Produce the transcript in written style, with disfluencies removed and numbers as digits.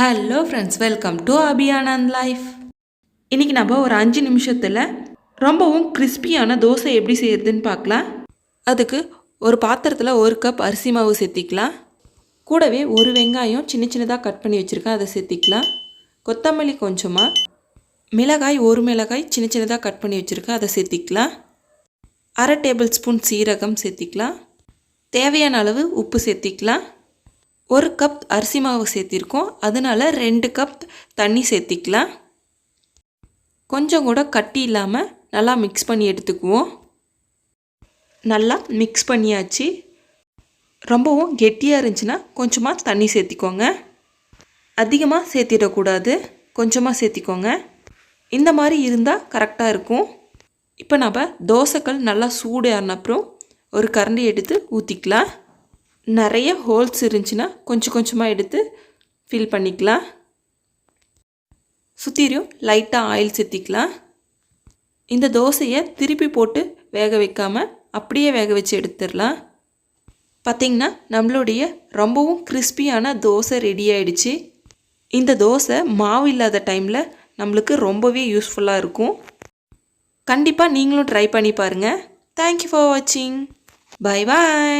Hello friends, welcome to Abhiyanand life. இன்றைக்கி நம்ம ஒரு 5 நிமிஷத்தில் ரொம்பவும் கிறிஸ்பியான தோசை எப்படி செய்யறதுன்னு பார்க்கலாம். அதுக்கு ஒரு பாத்திரத்தில் 1 கப் அரிசி மாவு சேர்த்திக்கலாம். கூடவே ஒரு வெங்காயம் சின்ன சின்னதாக கட் பண்ணி வச்சுருக்கேன், அதை சேர்த்திக்கலாம். கொத்தமல்லி கொஞ்சமாக, மிளகாய் 1 மிளகாய் சின்ன சின்னதாக கட் பண்ணி வச்சுருக்கேன், அதை சேர்த்திக்கலாம். 1/2 டேபிள் ஸ்பூன் சீரகம் சேர்த்திக்கலாம். தேவையான அளவு உப்பு சேர்த்திக்கலாம். 1 கப் அரிசி மாவு சேர்த்திருக்கோம், அதனால் 2 கப் தண்ணி சேர்த்திக்கலாம். கொஞ்சம் கூட கட்டி இல்லாமல் நல்லா மிக்ஸ் பண்ணி எடுத்துக்குவோம். நல்லா மிக்ஸ் பண்ணியாச்சு. ரொம்பவும் கெட்டியாக இருந்துச்சுன்னா கொஞ்சமாக தண்ணி சேர்த்திக்கோங்க. அதிகமாக சேர்த்திடக்கூடாது, கொஞ்சமாக சேர்த்திக்கோங்க. இந்த மாதிரி இருந்தால் கரெக்டாக இருக்கும். இப்போ நம்ம தோசைக்கல் நல்லா சூடு ஆன அப்புறம் ஒரு கரண்டி எடுத்து ஊற்றிக்கலாம். நிறைய ஹோல்ஸ் இருந்துச்சுன்னா கொஞ்சம் கொஞ்சமாக எடுத்து ஃபில் பண்ணிக்கலாம். சுற்றியும் லைட்டாக ஆயில் சேர்த்திக்கலாம். இந்த தோசையை திருப்பி போட்டு வேக வைக்காமல் அப்படியே வேக வச்சு எடுத்துடலாம். பார்த்திங்கன்னா நம்மளுடைய ரொம்பவும் கிறிஸ்பியான தோசை ரெடி ஆகிடுச்சு. இந்த தோசை மாவு இல்லாத டைமில் நம்மளுக்கு ரொம்பவே யூஸ்ஃபுல்லாக இருக்கும். கண்டிப்பாக நீங்களும் ட்ரை பண்ணி பாருங்கள். தேங்க்யூ ஃபார் வாட்சிங். Bye bye.